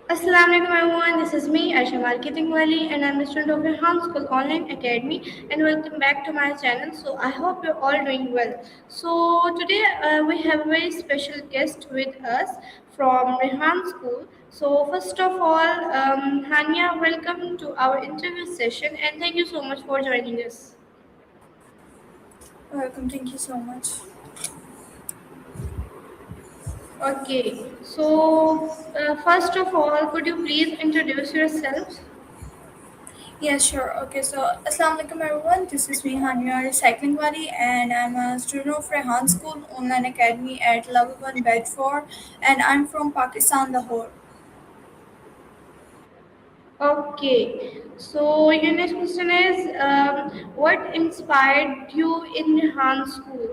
Assalamualaikum everyone, this is me Aisha Marketing Wali and I'm a student of Rehan School Online Academy and welcome back to my channel. So I hope you're all doing well. So today we have a very special guest with us from Rehan School. So first of all, Hania, welcome to our interview session and thank you so much for joining us. Welcome, thank you so much. Okay, so first of all, could you please introduce yourself? Yeah, sure. Okay, so Assalamu alaikum everyone. This is me, Hania Recycling Wali, and I'm a student of Rehan School Online Academy at Level 1 Batch 4, and I'm from Pakistan, Lahore. Okay, so your next question is what inspired you in Rehan school?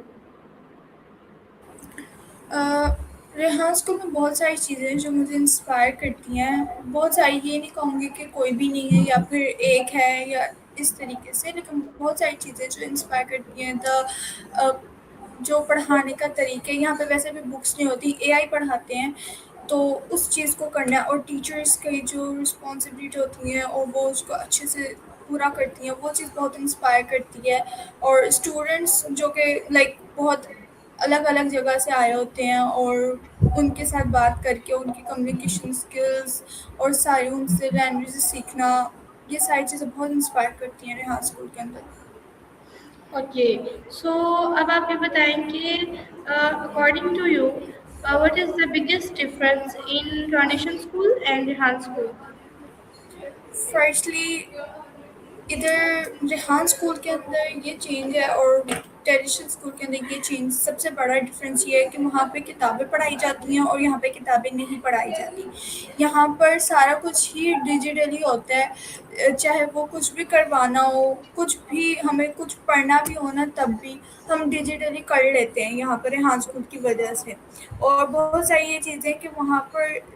A, Rehan school में बहुत सारी चीज़ें हैं जो मुझे inspire करती हैं। बहुत सारी, ये नहीं कहूँगी कि कोई भी नहीं है या फिर एक है या इस तरीके से, लेकिन बहुत सारी चीज़ें जो इंस्पायर करती हैं। जो पढ़ाने का तरीका है, यहाँ पे वैसे भी बुक्स नहीं होती, एआई पढ़ाते हैं, तो उस चीज़ को करना और टीचर्स की जो रिस्पॉन्सिबिलिटी होती हैं और वो उसको अच्छे से पूरा करती हैं, वो चीज़ बहुत इंस्पायर करती है। और स्टूडेंट्स जो कि लाइक बहुत अलग-अलग जगह से आए होते हैं और उनके साथ बात करके उनकी कम्युनिकेशन स्किल्स और सारी उनसे लैंग्वेजेस सीखना, ये सारी चीज़ें बहुत इंस्पायर करती हैं रेहान स्कूल के अंदर। ओके, सो अब आप ये बताएं कि according to you what is the biggest difference in transition school and Rehan school? Firstly, इधर रेहान स्कूल के अंदर ये चेंज है और ट्रेडिशनल स्कूल के अंदर ये चेंज, सबसे बड़ा डिफरेंस ये है कि वहाँ पे किताबें पढ़ाई जाती हैं और यहाँ पे किताबें नहीं पढ़ाई जाती। यहाँ पर सारा कुछ ही डिजिटली होता है। चाहे वो कुछ भी करवाना हो, कुछ भी हमें कुछ पढ़ना भी हो ना, तब भी हम डिजिटली कर लेते हैं यहाँ पर रेहान स्कूल की वजह से। और बहुत सारी ये चीज़ें कि वहाँ पर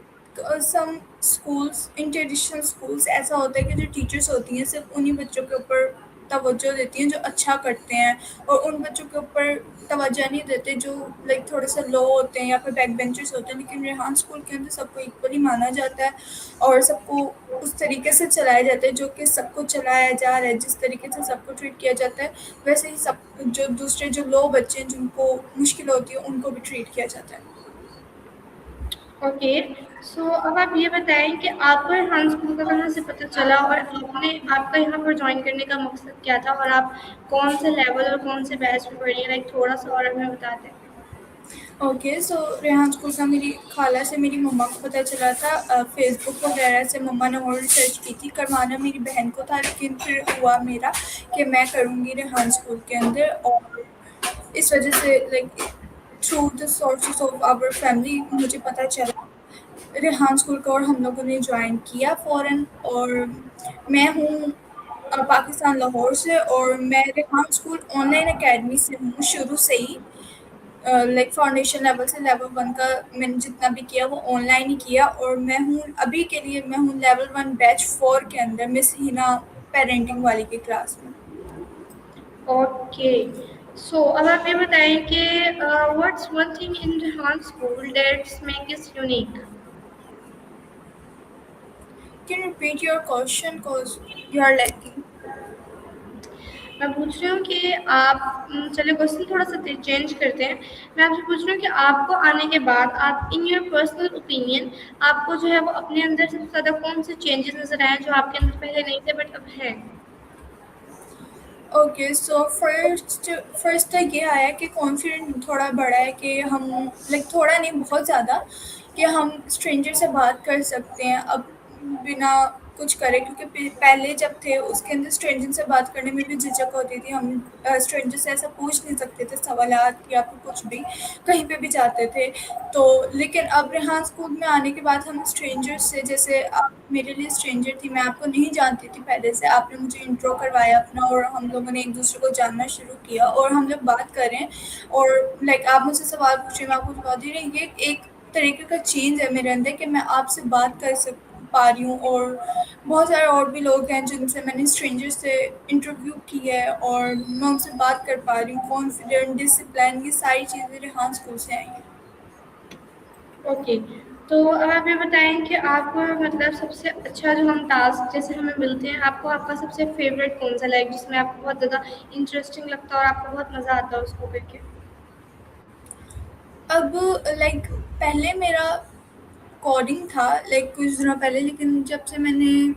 some schools, in traditional schools ऐसा होता है कि जो टीचर्स होती हैं सिर्फ उन्हीं बच्चों के ऊपर तवज्जो देती हैं जो अच्छा करते हैं, और उन बच्चों के ऊपर तवज्जो नहीं देते जो लाइक थोड़े से लो होते हैं या फिर बैक बेंचर्स होते हैं। लेकिन रेहान स्कूल के अंदर सबको इक्वली माना जाता है और सबको उस तरीके से चलाया जाता है जो कि सबको चलाया जा रहा है। जिस तरीके से सबको ट्रीट किया जाता है, वैसे ही सब जो दूसरे जो लो बच्चे हैं जिनको मुश्किल होती है उनको भी ट्रीट किया जाता है। ओके, सो अब आप ये बताएं कि आपको रेहान स्कूल का कहाँ से पता चला और आपने आपका यहाँ पर ज्वाइन करने का मकसद क्या था और आप कौन से लेवल और कौन से बैच में पढ़ी हैं, लाइक थोड़ा सा और हमें बता दें। ओके, सो रेहान स्कूल का मेरी खाला से मेरी मम्मा को पता चला था। फ़ेसबुक वगैरह से मम्मा ने और रिसर्च की थी। करवाना मेरी बहन को था, लेकिन फिर हुआ मेरा कि मैं करूँगी रेहान स्कूल के अंदर। और इस वजह से like through the sources of our family मुझे पता चला रेहान स्कूल का और हम लोगों ने जॉइन किया फ़ौरन। और मैं हूँ पाकिस्तान लाहौर से, और मैं रेहान स्कूल ऑनलाइन अकेडमी से हूँ शुरू से ही। लाइक फाउंडेशन लेवल से लेवल 1 का मैंने जितना भी किया वो ऑनलाइन ही किया। और मैं हूँ अभी के लिए, मैं हूँ लेवल 1 बैच 4 के अंदर, मिस हिना पेरेंटिंग वाली की क्लास में। ओके, सो अब आप ये बताएं कि what's one thing in Rehan school that's make it unique? Can you repeat your question because you are lacking. मैं पूछ रही हूँ कि आप चलिए क्वेश्चन थोड़ा सा चेंज करते हैं। मैं आपसे पूछ रही हूँ कि आपको आने के बाद आप इन योर पर्सनल ओपिनियन आपको जो है वो अपने अंदर सबसे ज़्यादा कौन से चेंजेस नज़र आए जो आपके अंदर पहले नहीं थे बट अब हैं? ओके, सो फर्स्ट फर्स्ट तो ये आया कि कॉन्फिडेंट थोड़ा बढ़ा है कि हम लाइक थोड़ा नहीं बहुत ज़्यादा, कि हम स्ट्रेंजर से बात कर सकते हैं अब बिना कुछ करे। क्योंकि पहले जब थे उसके अंदर स्ट्रेंजर से बात करने में भी झिझक होती थी। हम स्ट्रेंजर से ऐसा पूछ नहीं सकते थे सवालात या फिर कुछ भी, कहीं पे भी जाते थे। तो लेकिन अब रेहान स्कूल में आने के बाद हम स्ट्रेंजर से, जैसे आप मेरे लिए स्ट्रेंजर थी, मैं आपको नहीं जानती थी पहले से, आपने मुझे इंट्रो करवाया अपना और हम लोगों ने एक दूसरे को जानना शुरू किया और हम लोग बात कर रहे हैं। और लाइक आप मुझसे सवाल पूछ रहे हैं, मैं आपको जवाब दे रही हूँ। ये एक तरीके का चेंज है मेरे अंदर कि मैं आपसे बात कर पा रही हूँ। और बहुत सारे और भी लोग हैं जिनसे मैंने स्ट्रेंजर से इंटरव्यू की है और मैं उनसे बात कर पा रही हूँ। कॉन्फिडेंट, डिसिप्लिन, ये सारी चीज़ें रेहान स्कूल से आई हैं। ओके, तो अब आप ये बताएँ कि आपको मतलब सबसे अच्छा जो हम टास्क जैसे हमें मिलते हैं, आपको आपका सबसे फ़ेवरेट कौन-सा लाइक जिसमें आपको बहुत ज़्यादा इंटरेस्टिंग लगता है और आपको बहुत मज़ा आता है उसको करके? अब लाइक पहले मेरा कोडिंग था लाइक कुछ दिनों पहले, लेकिन जब से मैंने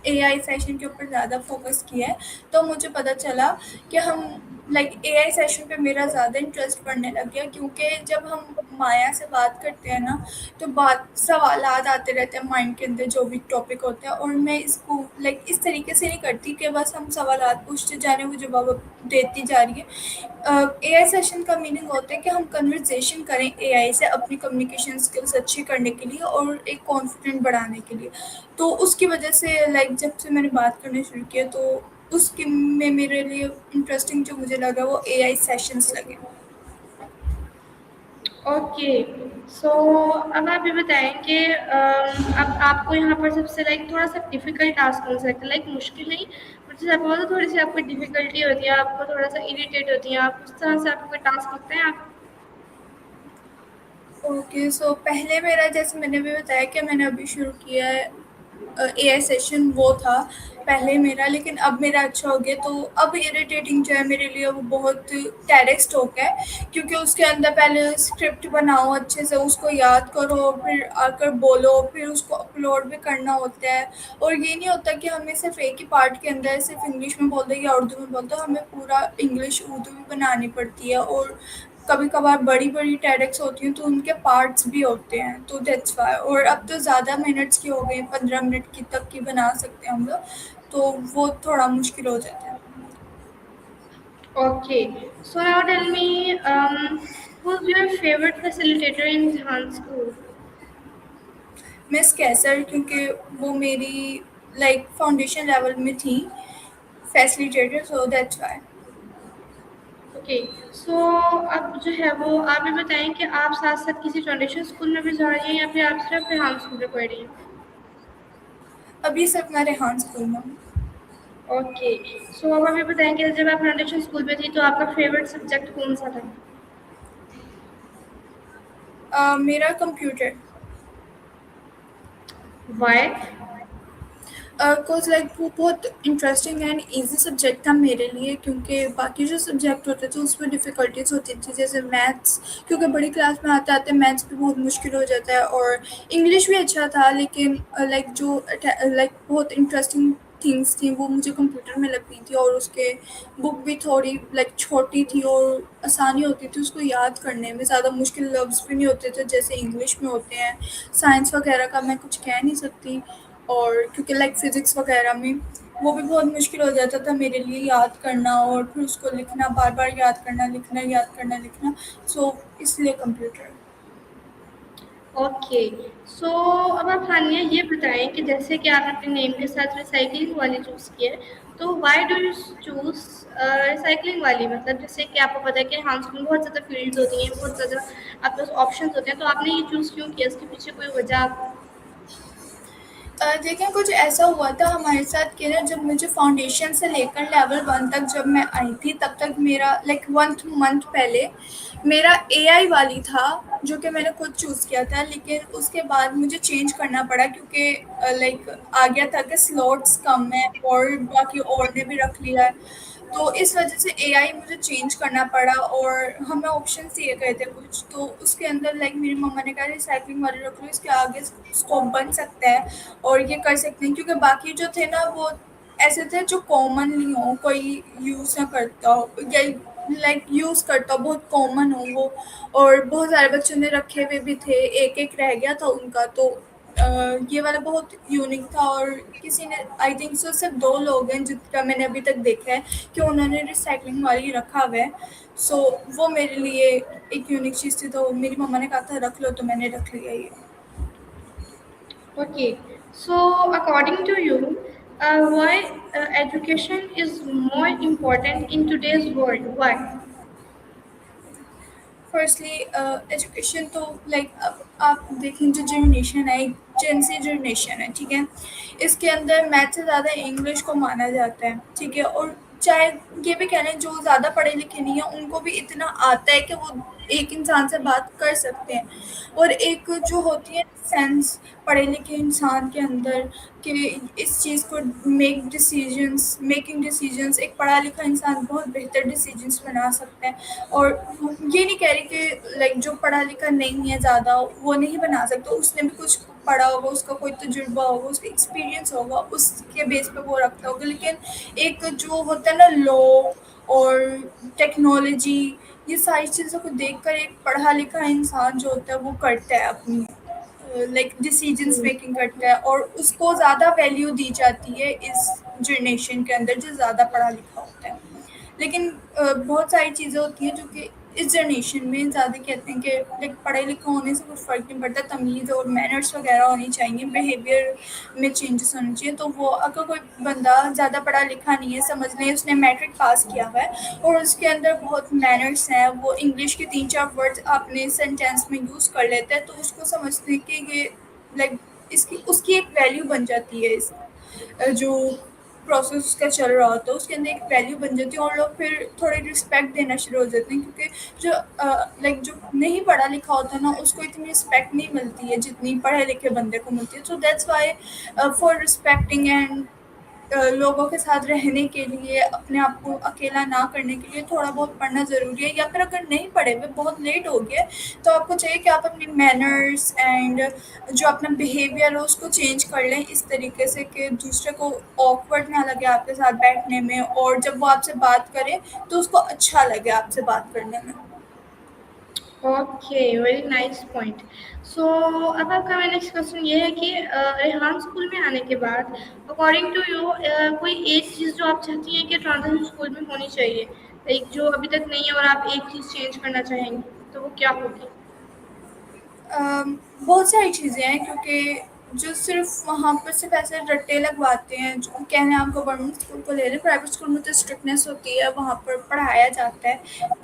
एआई सेशन के ऊपर ज़्यादा फोकस किया है, तो मुझे पता चला कि हम लाइक एआई सेशन पे मेरा ज़्यादा इंटरेस्ट पड़ने लग गया, क्योंकि जब हम माया से बात करते हैं ना, तो बात सवालात आते रहते हैं माइंड के अंदर जो भी टॉपिक होता है, और मैं इसको लाइक इस तरीके से नहीं करती कि बस हम सवालात पूछते जा रहे हैं, वो जवाब देती जा रही है। एआई सेशन का मीनिंग होता है कि हम कन्वर्सेशन करें एआई से अपनी कम्युनिकेशन स्किल्स अच्छी करने के लिए और एक कॉन्फिडेंट बढ़ाने के लिए। तो उसकी वजह से लाइक जब से मैंने बात करनी शुरू किया, तो उसके में मेरे लिए इंटरेस्टिंग जो मुझे लगा वो एआई सेशंस लगे। ओके, सो अब आप ये बताएँ कि अब आपको यहाँ पर सबसे लाइक थोड़ा-सा डिफ़िकल्ट टास्क कौन-सा लगता है? लाइक मुश्किल नहीं, बट जैसे आप बोलते थोड़ी-सी आपको डिफ़िकल्टी होती है, आपको थोड़ा-सा इरिटेट होती हैं आप, उस तरह से आपको कोई टास्क लगता है आप ओके, सो पहले मेरा जैसे मैंने भी बताया कि मैंने अभी शुरू किया है एआई सेशन, वो था पहले मेरा, लेकिन अब मेरा अच्छा हो गया। तो अब इरिटेटिंग जो है मेरे लिए वो बहुत टेरेक्स्ट हो गया है, क्योंकि उसके अंदर पहले स्क्रिप्ट बनाओ अच्छे से, उसको याद करो, फिर आकर बोलो, फिर उसको अपलोड भी करना होता है। और ये नहीं होता कि हमें सिर्फ एक ही पार्ट के अंदर सिर्फ इंग्लिश में बोल दो या उर्दू में बोल दो, हमें पूरा इंग्लिश उर्दू भी बनानी पड़ती है। और कभी कभार बड़ी बड़ी टेडेक्स होती हैं तो उनके पार्ट्स भी होते हैं, तो दैट्स वाई। और अब तो ज़्यादा मिनट्स की हो गई, 15 मिनट की तक की बना सकते हैं हम लोग, तो वो थोड़ा मुश्किल हो जाता है। Okay, so now tell me who's your favorite facilitator in Jahan school? Miss Kaiser, क्योंकि वो मेरी लाइक फाउंडेशन लेवल में थी facilitator, so that's why. Okay, so अब जो है वो आप ये बताएँ कि आप साथ-साथ किसी ट्रेडिशनल स्कूल में भी जा रही हैं या फिर आप सिर्फ रेहान स्कूल में पढ़ रही हैं? अभी सिर्फ मैं रेहान स्कूल में हूँ। ओके, सो अब आप ये बताएँ कि जब आप ट्रेडिशनल स्कूल में थी तो आपका फेवरेट सब्जेक्ट कौन-सा था? मेरा कंप्यूटर। व्हाई? बिकॉज़ लाइक वो बहुत इंटरेस्टिंग एंड ईज़ी सब्जेक्ट था मेरे लिए, क्योंकि बाकी जो सब्जेक्ट होते थे उसमें डिफ़िकल्टीज़ होती थी, जैसे मैथ्स, क्योंकि बड़ी क्लास में आते-आते मैथ्स भी बहुत मुश्किल हो जाता है। और इंग्लिश भी अच्छा था, लेकिन लाइक जो लाइक बहुत इंटरेस्टिंग थिंग्स थी वो मुझे कंप्यूटर में लगती थी, और उसके बुक भी थोड़ी लाइक छोटी थी और आसानी होती थी उसको याद करने में, ज़्यादा मुश्किल लफ्ज़ भी नहीं होते थे जैसे इंग्लिश में होते हैं। साइंस वगैरह का मैं कुछ कह नहीं सकती, और क्योंकि लाइक फ़िज़िक्स वगैरह में वो भी बहुत मुश्किल हो जाता था मेरे लिए याद करना, और फिर उसको लिखना, बार-बार याद करना, लिखना, याद करना, लिखना। सो इसलिए कंप्यूटर। ओके, सो अब आप हानिया ये बताएँ कि जैसे कि आपने अपने नेम के साथ रिसाइक्लिंग वाली चूज़ की है, तो why do you choose recycling वाली? मतलब जैसे कि आपको पता है कि हाँ, उसमें बहुत ज़्यादा फ़ील्ड्स होती हैं, बहुत ज़्यादा आपके पास ऑप्शंस होते हैं, तो आपने ये चूज़ क्यों किया? इसके पीछे कोई वजह? देखिए, कुछ ऐसा हुआ था हमारे साथ कि ना, जब मुझे फाउंडेशन से लेकर लेवल 1 तक जब मैं आई थी, तब तक मेरा लाइक 1 मंथ पहले मेरा एआई वाली था, जो कि मैंने खुद चूज़ किया था। लेकिन उसके बाद मुझे चेंज करना पड़ा, क्योंकि लाइक आ गया था कि स्लॉट्स कम है और बाकी और ने भी रख लिया है। तो इस वजह से एआई मुझे चेंज करना पड़ा, और हमें ऑप्शंस दिए गए थे कुछ, तो उसके अंदर लाइक मेरी मम्मा ने कहा रिसाइक्लिंग वाली रख लो, इसके आगे स्कोप बन सकता है और ये कर सकते हैं, क्योंकि बाकी जो थे ना वो ऐसे थे जो कॉमनली हो, कोई यूज़ ना करता हो या लाइक यूज़ करता हो, बहुत कॉमन हो वो। और बहुत सारे बच्चों ने रखे हुए भी थे, एक एक रह गया था उनका। तो ये वाला बहुत यूनिक था, और किसी ने आई थिंक सो सिर्फ 2 लोग हैं जिनका मैंने अभी तक देखा है कि उन्होंने रिसाइक्लिंग वाली रखा हुआ है। सो वो मेरे लिए एक यूनिक चीज़ थी, तो मेरी मम्मा ने कहा था रख लो, तो मैंने रख लिया ये। Okay, so according to you, why education is more important in today's world? Why? Firstly education तो लाइक अब आप देखें जो जनरेशन है, जेंसी जनरेशन है, ठीक है। इसके अंदर मैथ से ज़्यादा इंग्लिश को माना जाता है, ठीक है। और चाहे ये भी कह लें जो ज़्यादा पढ़े लिखे नहीं है उनको भी इतना आता है कि वो एक इंसान से बात कर सकते हैं। और एक जो होती है सेंस पढ़े लिखे इंसान के अंदर कि इस चीज़ को मेकिंग डिसीजंस, एक पढ़ा लिखा इंसान बहुत बेहतर डिसीजंस बना सकता है। और ये नहीं कह रही कि लाइक जो पढ़ा लिखा नहीं है ज़्यादा वो नहीं बना सकता, उसने भी कुछ पढ़ा होगा, उसका कोई तजुर्बा होगा, उसका एक्सपीरियंस होगा, उसके बेस पे वो रखता होगा। लेकिन एक जो होता है ना लॉ और टेक्नोलॉजी, ये सारी चीज़ों को देखकर एक पढ़ा लिखा इंसान जो होता है वो करता है अपनी लाइक डिसीजंस मेकिंग करता है, और उसको ज़्यादा वैल्यू दी जाती है इस जनरेशन के अंदर जो ज़्यादा पढ़ा लिखा होता है। लेकिन बहुत सारी चीज़ें होती हैं जो कि इस जनरेशन में ज़्यादा कहते हैं कि लाइक पढ़े लिखे होने से कुछ फ़र्क नहीं पड़ता, तमीज़ और मैनर्स वगैरह होनी चाहिए, बिहेवियर में चेंजेस होने चाहिए। तो वो अगर कोई बंदा ज़्यादा पढ़ा लिखा नहीं है, समझ लें उसने मैट्रिक पास किया हुआ है और उसके अंदर बहुत मैनर्स हैं, वो इंग्लिश के 3-4 वर्ड्स अपने सेंटेंस में यूज़ कर लेता है, तो उसको समझते कि ये लाइक इसकी उसकी एक वैल्यू बन जाती है। इस जो प्रोसेस उसका चल रहा होता है उसके अंदर एक वैल्यू बन जाती है, और लोग फिर थोड़े रिस्पेक्ट देना शुरू हो जाते हैं, क्योंकि जो लाइक जो नहीं पढ़ा लिखा होता ना उसको इतनी रिस्पेक्ट नहीं मिलती है जितनी पढ़े लिखे बंदे को मिलती है। सो that's Y for respecting and लोगों के साथ रहने के लिए, अपने आप को अकेला ना करने के लिए थोड़ा बहुत पढ़ना ज़रूरी है। या फिर अगर नहीं पढ़े हुए बहुत लेट हो गया तो आपको चाहिए कि आप अपनी मैनर्स एंड जो अपना बिहेवियर है उसको चेंज कर लें इस तरीके से कि दूसरे को ऑकवर्ड ना लगे आपके साथ बैठने में, और जब वो आपसे बात करे तो उसको अच्छा लगे आपसे बात करने में। Okay, very nice point. So अब आपका मेरा नेक्स्ट क्वेश्चन ये है कि रेहान स्कूल में आने के बाद अकॉर्डिंग टू यू कोई एक चीज़ जो आप चाहती हैं कि ट्रांजिशन स्कूल में होनी चाहिए, लाइक जो अभी तक नहीं है और आप एक चीज़ चेंज करना चाहेंगी, तो वो क्या होगी? बहुत सारी चीज़ें हैं, क्योंकि जो सिर्फ वहाँ पर सिर्फ ऐसे रट्टे लगवाते हैं, जो कहने आप गवर्नमेंट स्कूल को ले लें, प्राइवेट स्कूल में तो स्ट्रिक्टनेस होती है, वहाँ पर पढ़ाया जाता है,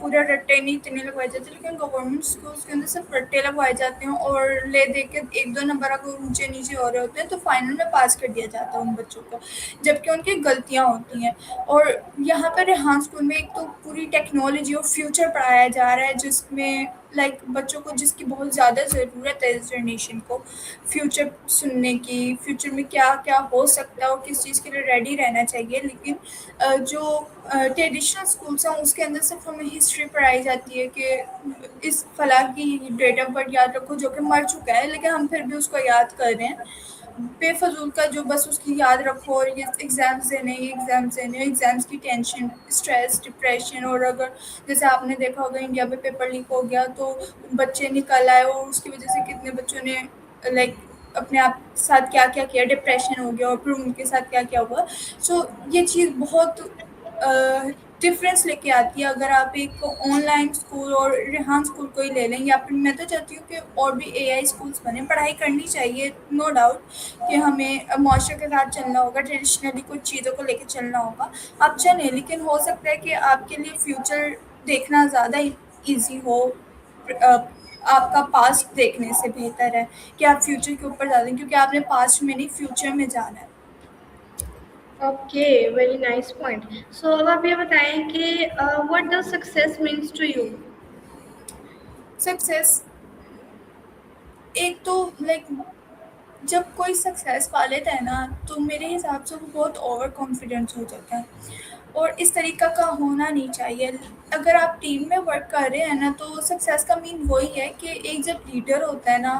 पूरा रट्टे नहीं इतने लगवाए जाते। लेकिन गवर्नमेंट स्कूल्स के अंदर सिर्फ रट्टे लगवाए जाते हैं, और ले दे के 1-2 नंबर अगर ऊंचे नीचे हो रहे होते हैं तो फाइनल में पास कर दिया जाता है उन बच्चों को, जबकि उनकी गलतियाँ होती हैं। और यहाँ पर रेहान स्कूल में एक तो पूरी टेक्नोलॉजी और फ्यूचर पढ़ाया जा रहा है, जिसमें लाइक बच्चों को जिसकी बहुत ज़्यादा ज़रूरत है इस जनरेशन को, फ्यूचर सुनने की, फ्यूचर में क्या क्या हो सकता है और किस चीज़ के लिए रेडी रहना चाहिए। लेकिन जो ट्रेडिशनल स्कूल्स हैं उसके अंदर सिर्फ हमें हिस्ट्री पढ़ाई जाती है कि इस फला की डेट ऑफ बर्थ याद रखो जो कि मर चुका है, लेकिन हम फिर भी उसको याद कर रहे हैं बेफजूल का, जो बस उसकी याद रखो और ये एग्ज़ाम्स देने, ये एग्ज़ाम्स देने, एग्ज़ाम्स की टेंशन, स्ट्रेस, डिप्रेशन। और अगर जैसे आपने देखा होगा इंडिया में पेपर लीक हो गया तो बच्चे निकल आए और उसकी वजह से कितने बच्चों ने लाइक अपने आप साथ क्या क्या किया, डिप्रेशन हो गया और फिर उनके साथ क्या क्या हुआ। सो ये चीज़ बहुत डिफरेंस लेके आती है अगर आप एक ऑनलाइन स्कूल और रेहान स्कूल को ही ले लें। या फिर मैं तो चाहती हूँ कि और भी एआई स्कूल्स बने, पढ़ाई करनी चाहिए नो डाउट कि हमें माशरे के साथ चलना होगा, ट्रेडिशनली कुछ चीज़ों को लेके चलना होगा। आप चलें, लेकिन हो सकता है कि आपके लिए फ्यूचर देखना ज़्यादा ईजी हो, आपका पास्ट देखने से बेहतर है कि आप फ्यूचर के ऊपर ज़्यादा, क्योंकि आपने पास्ट में नहीं फ्यूचर में जाना है। Okay, very nice point. So अब आप ये बताएं कि what does success means to you? Success एक तो लाइक जब कोई सक्सेस पा लेता है ना तो मेरे हिसाब से वो बहुत ओवर कॉन्फिडेंस हो जाता है, और इस तरीका का होना नहीं चाहिए। अगर आप टीम में वर्क कर रहे हैं ना तो सक्सेस का मीन वही है कि एक जब लीडर होता है ना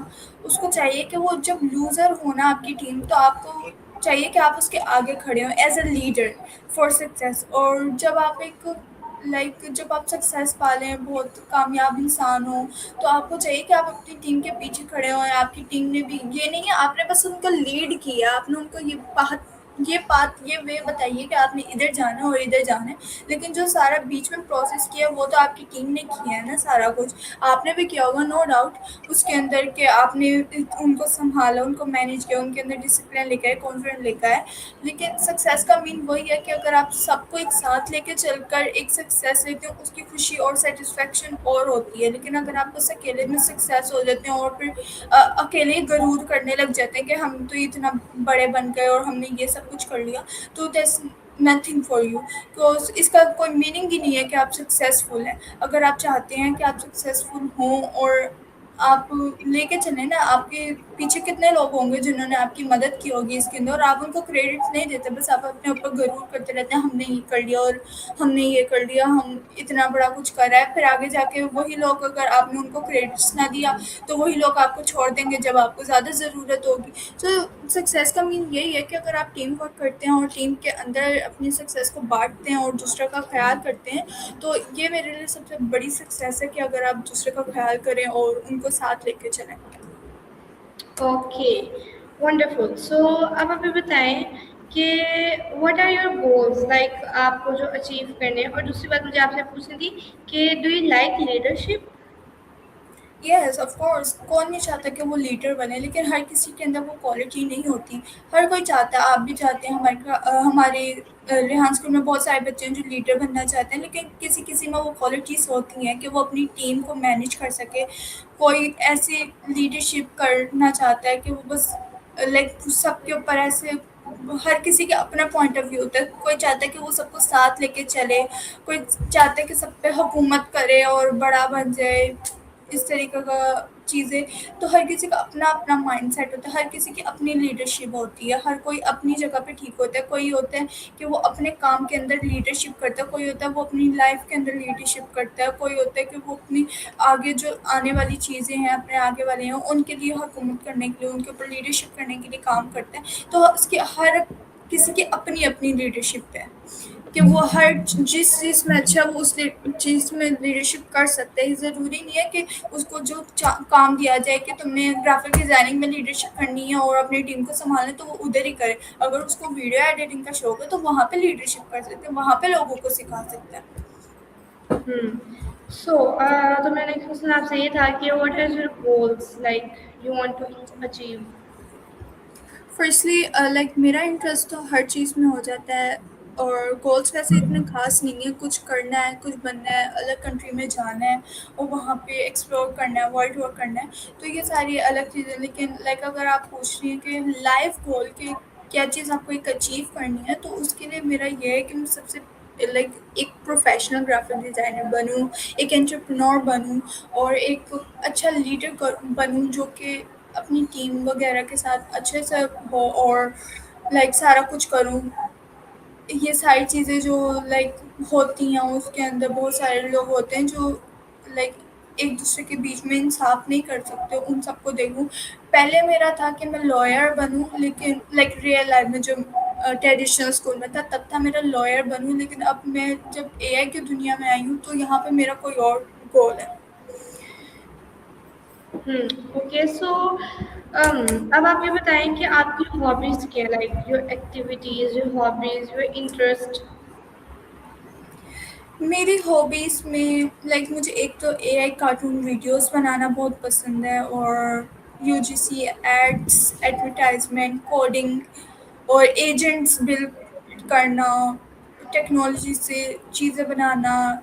उसको चाहिए कि वो जब लूज़र हो ना आपकी टीम तो आपको चाहिए कि आप उसके आगे खड़े हों as a leader for success. और जब आप एक जब आप सक्सेस पा लें, बहुत कामयाब इंसान हो, तो आपको चाहिए कि आप अपनी टीम के पीछे खड़े हों। आपकी टीम ने भी ये नहीं है आपने बस उनको लीड किया, आपने उनको ये वे बताइए कि आपने इधर जाना है और इधर जाना है, लेकिन जो सारा बीच में प्रोसेस किया वो तो आपकी टीम ने किया है ना, सारा कुछ आपने भी किया होगा नो डाउट उसके अंदर के आपने उनको संभाला, उनको मैनेज किया, उनके अंदर डिसिप्लिन लेकर आए, कॉन्फिडेंस लेकर आए। लेकिन सक्सेस का मीन वही है कि अगर आप सबको एक साथ लेके चलकर एक सक्सेस लेते हो उसकी खुशी और सेटिस्फेक्शन और होती है। लेकिन अगर आप बस अकेले में सक्सेस हो जाते हैं और फिर अकेले ही गरूर करने लग जाते हैं कि हम तो इतना बड़े बन गए और हमने ये सब कुछ कर लिया, तो नथिंग फॉर यू। तो इसका कोई मीनिंग ही नहीं है कि आप सक्सेसफुल हैं। अगर आप चाहते हैं कि आप सक्सेसफुल हों और आप लेके चलें ना, आपके पीछे कितने लोग होंगे जिन्होंने आपकी मदद की होगी इसके अंदर, और आप उनको क्रेडिट नहीं देते, बस आप अपने ऊपर गरूर करते रहते हैं, हमने ये कर लिया और हमने ये कर लिया, हम इतना बड़ा कुछ कर रहा है। फिर आगे जाके वही लोग, अगर आपने उनको क्रेडिट्स ना दिया तो वही लोग आपको छोड़ देंगे जब आपको ज़्यादा ज़रूरत होगी। तो सक्सेस का मीन यही है कि अगर आप टीम वर्क करते हैं और टीम के अंदर अपनी सक्सेस को बांटते हैं और दूसरे का ख्याल करते हैं, तो ये मेरे लिए सबसे बड़ी सक्सेस है कि अगर आप दूसरे का ख्याल करें और उनको साथ लेके चलें। Okay, wonderful. सो अब आप ये बताएं कि what are your goals, like आपको जो अचीव करने हैं। और दूसरी बात मुझे आपसे पूछनी थी कि do you like leadership? Yes of course, कौन नहीं चाहता कि वो लीडर बने, लेकिन हर किसी के अंदर वो क्वालिटी नहीं होती। हर कोई चाहता है, आप भी चाहते हैं, हमारे रेहान स्कूल में बहुत सारे बच्चे हैं जो लीडर बनना चाहते हैं, लेकिन किसी किसी में वो क्वालिटीज़ होती हैं कि वो अपनी टीम को मैनेज कर सके। कोई ऐसी लीडरशिप करना चाहता है कि वो बस लाइक सबके ऊपर ऐसे, हर किसी के अपना पॉइंट ऑफ व्यू होता है। कोई चाहता है कि वो सबको साथ लेके चले, कोई चाहता है कि सब पे हुकूमत करे और बड़ा बन जाए, इस तरीके का चीज़ें। तो हर किसी का अपना अपना माइंडसेट होता है, हर किसी की अपनी लीडरशिप होती है, हर कोई अपनी जगह पे ठीक होता है। कोई होता है कि वो अपने काम के अंदर लीडरशिप करता है, कोई होता है वो अपनी लाइफ के अंदर लीडरशिप करता है, कोई होता है कि वो अपनी आगे जो आने वाली चीज़ें हैं, अपने आगे वाले हैं, उनके लिए हुकूमत करने के लिए, उनके ऊपर लीडरशिप करने के लिए काम करता है। तो उसकी हर किसी की अपनी अपनी लीडरशिप है कि वो हर जिस चीज़ में अच्छा है वो उस चीज़ में लीडरशिप कर सकते हैं। ज़रूरी नहीं है कि उसको जो काम दिया जाए कि तुमने ग्राफिक डिज़ाइनिंग में लीडरशिप करनी है और अपनी टीम को संभालना है, तो वो उधर ही करे। अगर उसको वीडियो एडिटिंग का शौक है तो वहाँ पे लीडरशिप कर सकते हैं, वहाँ पे लोगों को सिखा सकते हैं। सो तो मेरा नेक्स्ट क्वेश्चन आपसे ये था कि what are your goals, like you want to achieve? Firstly like मेरा इंटरेस्ट तो हर चीज़ में हो जाता है, और गोल्स वैसे इतने खास नहीं है। कुछ करना है, कुछ बनना है, अलग कंट्री में जाना है और वहाँ पे एक्सप्लोर करना है, वर्ल्ड टूर करना है, तो ये सारी अलग चीज़ें। लेकिन लाइक अगर आप पूछ रही हैं कि लाइफ गोल के क्या चीज़ आपको एक अचीव करनी है, तो उसके लिए मेरा ये है कि मैं सबसे लाइक एक प्रोफेशनल ग्राफिक डिज़ाइनर बनूँ, एक एंटरप्रेन्योर बनूँ और एक अच्छा लीडर बनूँ जो कि अपनी टीम वगैरह के साथ अच्छे से हो और लाइक सारा कुछ करूँ। ये सारी चीज़ें जो लाइक होती हैं, उसके अंदर बहुत सारे लोग होते हैं जो लाइक एक दूसरे के बीच में इंसाफ नहीं कर सकते, उन सबको देखूँ। पहले मेरा था कि मैं लॉयर बनूँ, लेकिन लाइक रियल लाइफ में जो ट्रेडिशनल स्कूल में था तब था मेरा लॉयर बनूँ, लेकिन अब मैं जब एआई की दुनिया में आई हूँ तो यहाँ पे मेरा कोई और गोल है। ओके। सो अब आप ये बताएं कि आपकी हॉबीज क्या है, like your activities, your hobbies, your interest? मेरी हॉबीज़ में लाइक मुझे एक तो एआई कार्टून वीडियोस बनाना बहुत पसंद है, और यूजीसी एड्स, एडवर्टाइजमेंट, कोडिंग और एजेंट्स बिल्ड करना, टेक्नोलॉजी से चीज़ें बनाना,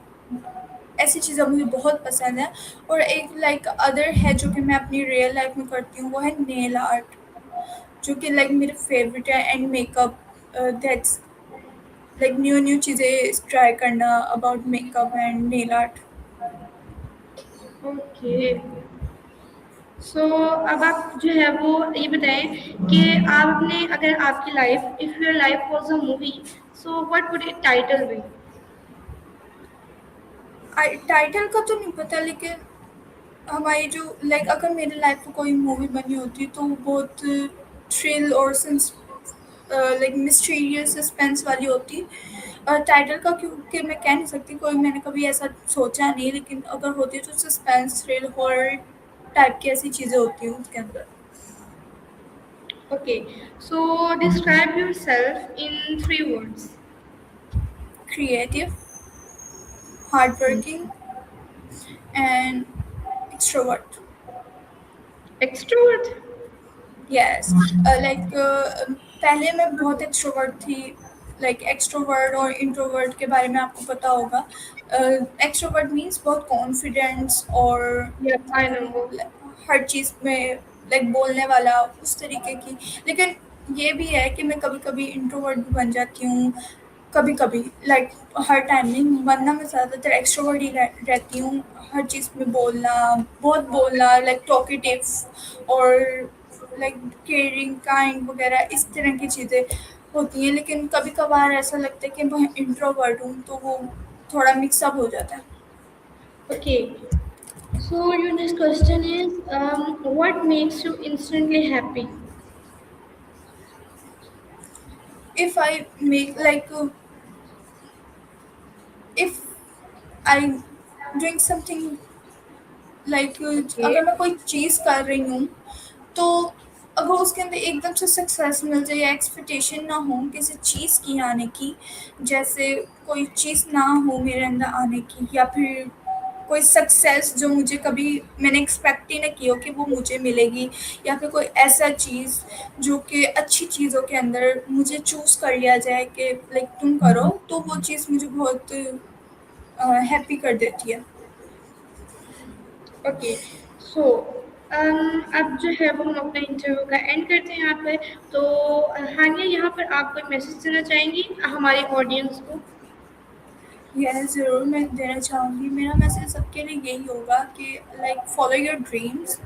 ऐसी चीज़ें मुझे बहुत पसंद है। और एक लाइक अदर है जो कि मैं अपनी रियल लाइफ में करती हूँ, वो है नेल आर्ट, जो कि लाइक मेरे फेवरेट है। And makeup, that's like new new चीज़ें ट्राई करना about makeup and nail art. Okay. So अब आप जो है वो ये बताएं कि आपने, अगर आपकी life, if your life was a movie, so what would it title be? Title का तो नहीं पता, लेकिन हमारी जो लाइक अगर मेरी लाइफ में कोई मूवी बनी होती तो वो बहुत थ्रिल और लाइक मिस्टीरियस सस्पेंस वाली होती। टाइटल का क्योंकि मैं कह नहीं सकती, कोई मैंने कभी ऐसा सोचा नहीं, लेकिन अगर होती तो सस्पेंस, थ्रिल, हॉरर टाइप की ऐसी चीज़ें होती हैं उसके अंदर। Okay. So describe yourself in 3 words. Creative, hard working and extrovert. Extrovert. Yes, like पहले मैं बहुत एक्सट्रोवर्ट थी। लाइक एक्सट्रोवर्ट और इंट्रोवर्ट के बारे में आपको पता होगा। एक्सट्रोवर्ट मीन्स बहुत कॉन्फिडेंस और Yep, I know. हर चीज़ में लाइक बोलने वाला उस तरीके की। लेकिन ये भी है कि मैं कभी कभी इंट्रोवर्ट भी बन जाती हूँ। कभी कभी लाइक हर टाइम नहीं, वरना मैं ज़्यादातर एक्सट्रोवर्ट ही रहती हूँ। हर चीज़ में बोलना, बहुत बोलना, लाइक टॉकेटिव और लाइक केयरिंग काइंड वगैरह इस तरह की चीज़ें होती हैं। लेकिन कभी कभार ऐसा लगता है कि मैं इंट्रोवर्ट हूँ, तो वो थोड़ा मिक्सअप हो जाता है। Okay. So your next question is, what makes you instantly happy? If I make like if I doing something like Okay. अगर मैं कोई चीज़ कर रही हूँ, तो अगर उसके अंदर एकदम से सक्सेस मिल जाए या एक्सपेक्टेशन ना हो किसी चीज़ की आने की, जैसे कोई चीज़ ना हो मेरे अंदर आने की, या फिर कोई सक्सेस जो मुझे कभी मैंने एक्सपेक्ट ही ना की हो कि वो मुझे मिलेगी, या फिर कोई ऐसा चीज़ जो कि अच्छी चीज़ों के अंदर मुझे चूज़ कर लिया जाए कि लाइक तुम करो, तो वो चीज़ मुझे बहुत हैप्पी कर देती है। ओके। सो अब जो है वो हम अपने इंटरव्यू का एंड करते हैं यहाँ पे। तो हानिया, यहाँ पर आप कोई मैसेज देना चाहेंगी हमारी ऑडियंस को? यस, ज़रूर मैं देना चाहूँगी। मेरा मैसेज सबके लिए यही होगा कि like follow your dreams,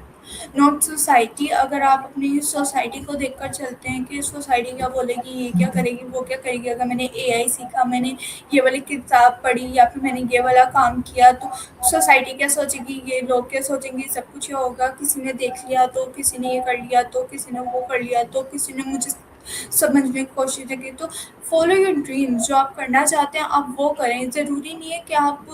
not society. अगर आप अपनी सोसाइटी को देखकर चलते हैं कि सोसाइटी क्या बोलेगी, ये क्या करेगी, वो क्या करेगी, अगर मैंने एआई सीखा, मैंने ये वाली किताब पढ़ी, या फिर मैंने ये वाला काम किया, तो सोसाइटी क्या सोचेगी, ये लोग क्या सोचेंगे, सब कुछ ये होगा। किसी ने देख लिया तो, किसी ने ये कर लिया तो, किसी ने वो कर लिया तो, किसी ने मुझे समझने की कोशिश की। तो फॉलो योर ड्रीम्स, जो आप करना चाहते हैं आप वो करें। ज़रूरी नहीं है कि आप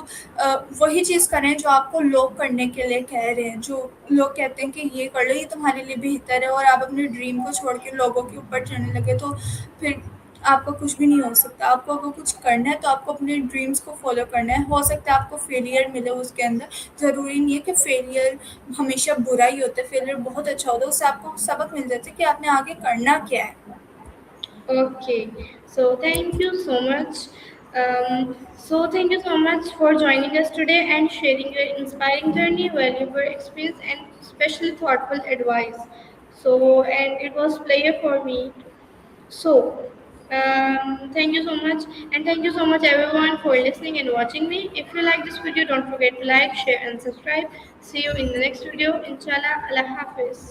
वही चीज़ करें जो आपको लोग करने के लिए कह रहे हैं। जो लोग कहते हैं कि ये कर लो, ये तुम्हारे लिए बेहतर है, और आप अपने ड्रीम को छोड़ के लोगों के ऊपर चढ़ने लगे, तो फिर आपका कुछ भी नहीं हो सकता। आपको अगर कुछ करना है तो आपको अपने ड्रीम्स को फॉलो करना है। हो सकता है आपको फेलियर मिले उसके अंदर, ज़रूरी नहीं है कि फेलियर हमेशा बुरा ही होता है। फेलियर बहुत अच्छा होता है, उससे आपको सबक मिल जाता है कि आपने आगे करना क्या है। Okay, so thank you so much. Thank you so much for joining us today and sharing your inspiring journey, valuable experience, and especially thoughtful advice. And it was pleasure for me. Thank you so much, and thank you so much everyone for listening and watching me. If you like this video, don't forget to like, share, and subscribe. See you in the next video. Inshallah, Allah Hafiz.